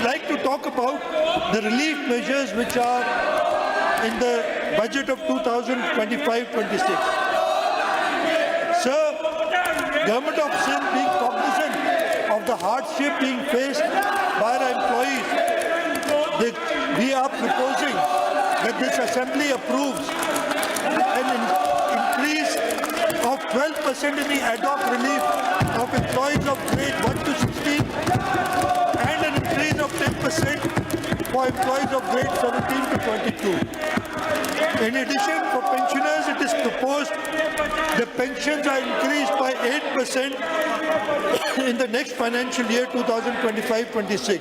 like to talk about the relief measures which are in the budget of 2025-26. Sir, Government of Sindh being cognizant of the hardship being faced by our employees, we are proposing that this Assembly approves an increase of 12% in the ad hoc relief of employees of grade 1 to 16 and an increase of 10% for employees of grade 17 to 22. In addition, for pensioners, it is proposed the pensions are increased by 8% in the next financial year 2025-26.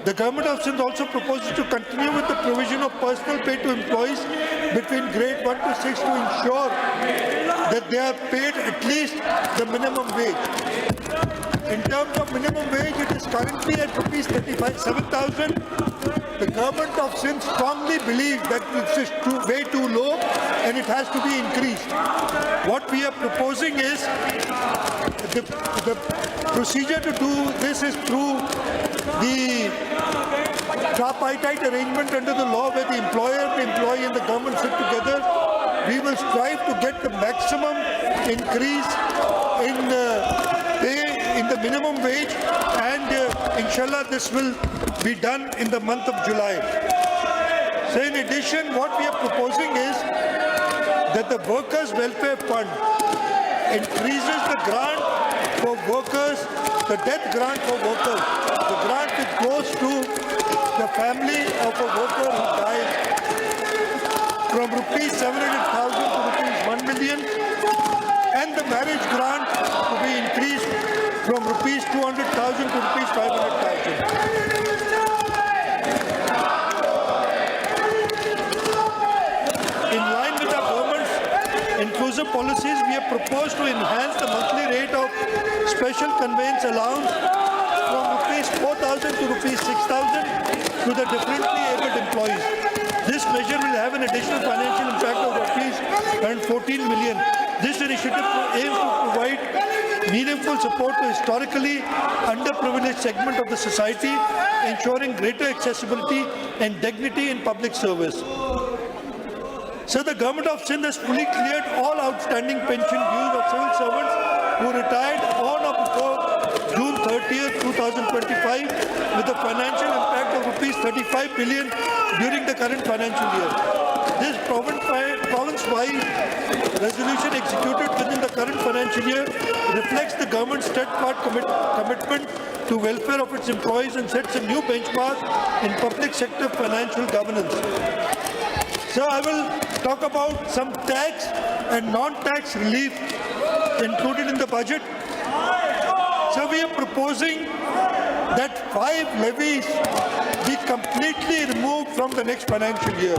The Government of Sindh also proposes to continue with the provision of personal pay to employees between grade 1 to 6 to ensure that they are paid at least the minimum wage. In terms of minimum wage, it is currently at rupees 37,000. The Government of Sindh strongly believes that this is way too low and it has to be increased. What we are proposing is the procedure to do this is through the tripartite arrangement under the law where the employer, the employee and the government sit together. We will strive to get the maximum increase in pay in the minimum wage, and inshallah this will be done in the month of July. So in addition, what we are proposing is that the Workers' Welfare Fund increases the grant for workers, the death grant for workers, the grant which goes to the family of a worker who dies, from rupees 700,000 to rupees 1 million, and the marriage grant to be increased from rupees 200,000 to rupees 500,000. In line with our government's inclusive policies, we have proposed to enhance the monthly rate of special conveyance allowance from rupees 4,000 to rupees 6,000 to the differently abled employees. This measure will have an additional financial impact of rupees 14 million. This initiative aims to provide meaningful support to historically underprivileged segment of the society, ensuring greater accessibility and dignity in public service. So the Government of Sindh has fully cleared all outstanding pension dues of civil servants who retired on or before June 30th, 2025 with a financial impact of rupees 35 billion during the current financial year. This province-wide resolution executed within the current financial year reflects the government's steadfast commitment to welfare of its employees and sets a new benchmark in public sector financial governance. So I will talk about some tax and non-tax relief included in the budget. So we are proposing that 5 levies be completely removed from the next financial year.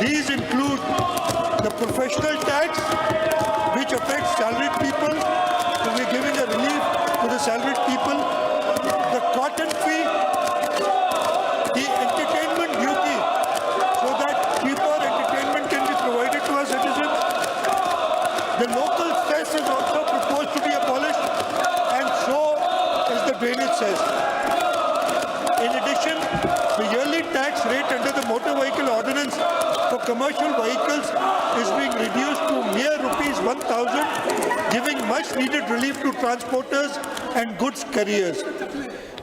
These include the professional tax, which affects salaried people, so we are giving a relief to the salaried people, the cotton fee, the entertainment duty, so that cheaper entertainment can be provided to our citizens. The local cess is also proposed to be abolished, and so is the drainage cess. In addition, the yearly tax rate under the Motor Vehicle Ordinance for commercial vehicles is being reduced to mere rupees 1,000, giving much needed relief to transporters and goods carriers.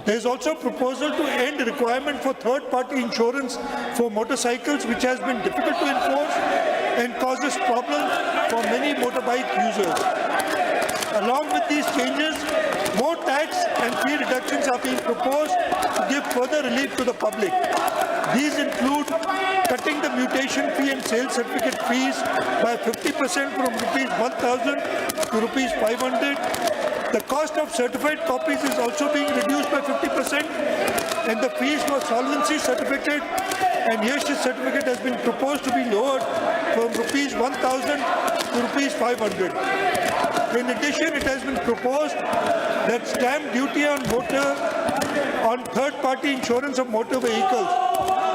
There is also a proposal to end the requirement for third-party insurance for motorcycles, which has been difficult to enforce and causes problems for many motorbike users. Along with these changes, more tax and fee reductions are being proposed to give further relief to the public. These include cutting the mutation fee and sales certificate fees by 50% from rupees 1,000 to rupees 500. The cost of certified copies is also being reduced by 50%, and the fees for solvency certificate and Yeshish certificate has been proposed to be lowered from rupees 1,000 to rupees 500. In addition, it has been proposed that stamp duty on third-party insurance of motor vehicles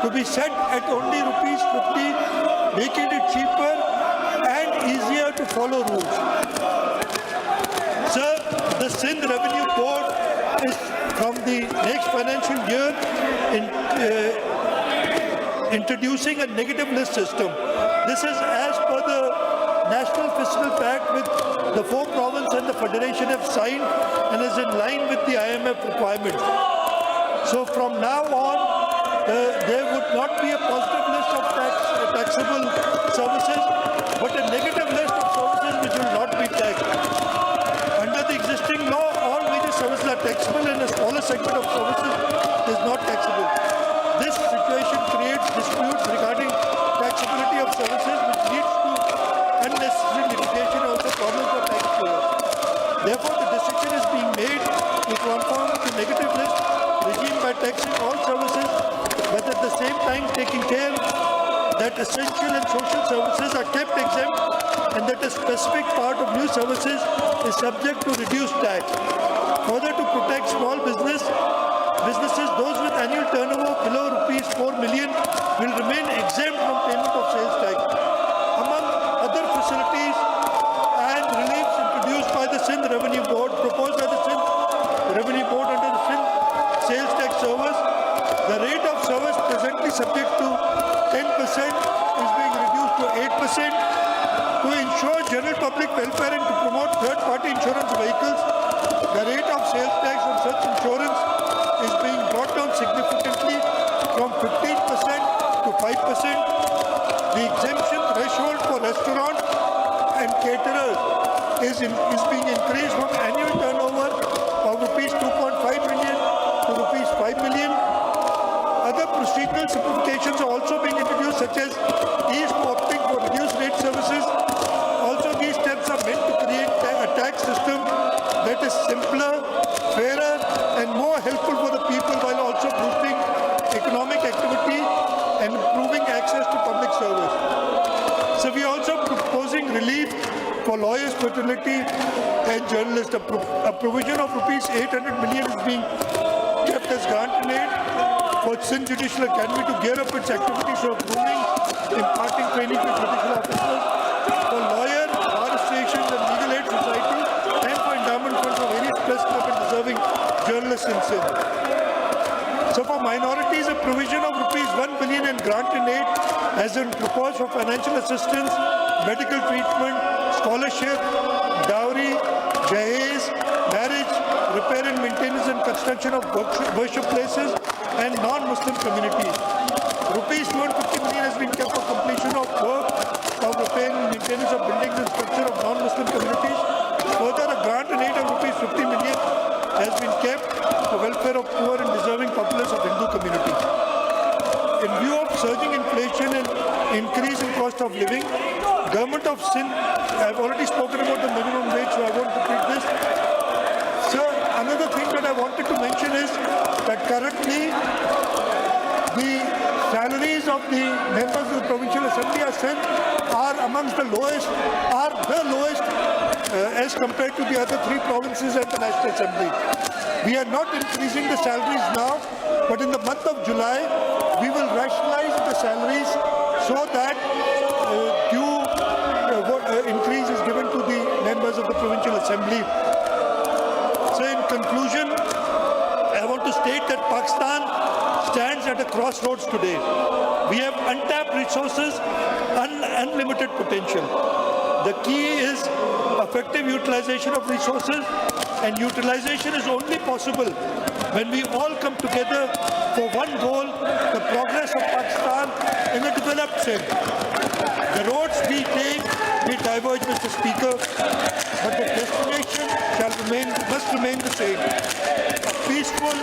to be set at only rupees 50, making it cheaper and easier to follow rules. Sir, the Sindh Revenue Board is from the next financial year in introducing a negative list system. This is as per the National Fiscal Pact with the 4 provinces and the Federation have signed and is in line with the IMF requirements. So from now on, there would not be a positive list of taxable services, but a negative list of services which will not be taxed. Under the existing law, all major services are taxable and a smaller segment of services is not taxable. This situation creates disputes regarding taxability of services, which leads to unnecessary litigation and also problems for taxpayers. Therefore, the decision is being made to conform to negative list regime by taxing all services, but at the same time taking care that essential and social services are kept exempt and that a specific part of new services is subject to reduced tax. Further, to protect small businesses, those with annual turnover below rupees 4 million will remain exempt from payment of sales tax. Among other facilities and reliefs introduced by the Sindh Revenue Board, proposed by the Sindh Revenue Board under the Sindh Sales Tax Service, the rate of service presently subject to 10% is being reduced to 8%. To ensure general public welfare and to promote third-party insurance vehicles, the rate of sales tax on such insurance is being brought down significantly from 15% to 5%. The exemption threshold for restaurants and caterers is being increased from annual turnover of rupees 2.5 million to rupees 5 million. Other procedural simplifications are also being introduced, such as ease to opting for reduced rate services. Also, these steps are meant to create a tax system that is simpler, fairer, and more helpful for the people, while also boosting economic activity and improving access to public service. So we are also proposing relief for lawyers, fraternity, and journalists. A provision of rupees 800 million is being kept as grant in aid for Sindh Judicial Academy to gear up its activities of grooming, imparting training to judicial officers, for lawyer, bar associations and legal aid societies, and for endowment funds for various press club and deserving journalists in Sindh. So for minorities, a provision of rupees 1 billion in grant in aid has been proposed for financial assistance, medical treatment, scholarship, dowry, jahez, marriage, repair and maintenance and construction of worship places, and non-Muslim communities. Rupees 250 million has been kept for completion of work of repair and maintenance of buildings and structure of non-Muslim communities. Further, a grant in aid of rupees 50 million has been kept for welfare of poor and deserving populace of Hindu community. In view of surging inflation and increase in cost of living, Government of Sindh, I have already spoken about the minimum wage, so I won't repeat this. Sir, another thing that I wanted to mention is that currently the salaries of the members of the Provincial Assembly are amongst the lowest, as compared to the other 3 provinces and the National Assembly. We are not increasing the salaries now, but in the month of July, we will rationalize the salaries so that due increase is given to the members of the Provincial Assembly. So in conclusion, I want to state that Pakistan stands at a crossroads today. We have untapped resources, unlimited potential. The key is effective utilization of resources, and utilization is only possible when we all come together for one goal, the progress of Pakistan in a developed Sindh. The roads we take may diverge, Mr. Speaker, but the destination must remain the same. A peaceful,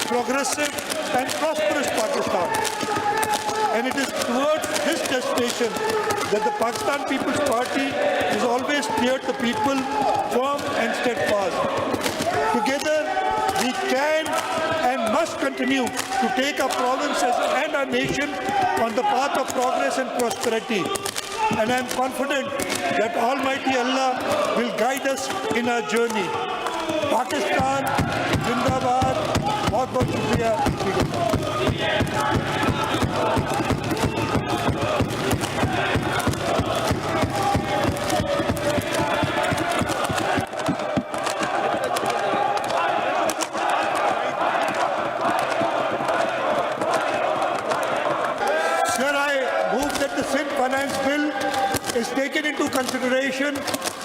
progressive and prosperous Pakistan. And it is towards this destination that the Pakistan People's Party has always steered the people firm and steadfast. Together, we can and must continue to take our provinces and our nation on the path of progress and prosperity. And I am confident that Almighty Allah will guide us in our journey. Pakistan, Zindabad, बहुत-बहुत शुक्रिया। consideration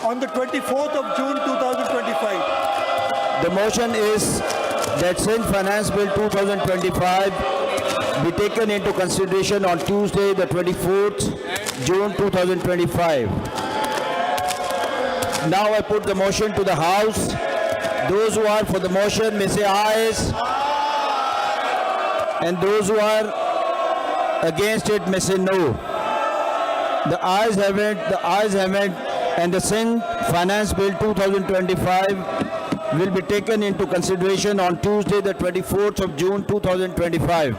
on the 24th of June 2025. The motion is that since Finance Bill 2025 be taken into consideration on Tuesday, the 24th June 2025. Now I put the motion to the House. Those who are for the motion may say ayes. And those who are against it may say no. The ayes have it, and the Singh Finance Bill 2025 will be taken into consideration on Tuesday, the 24th of June 2025.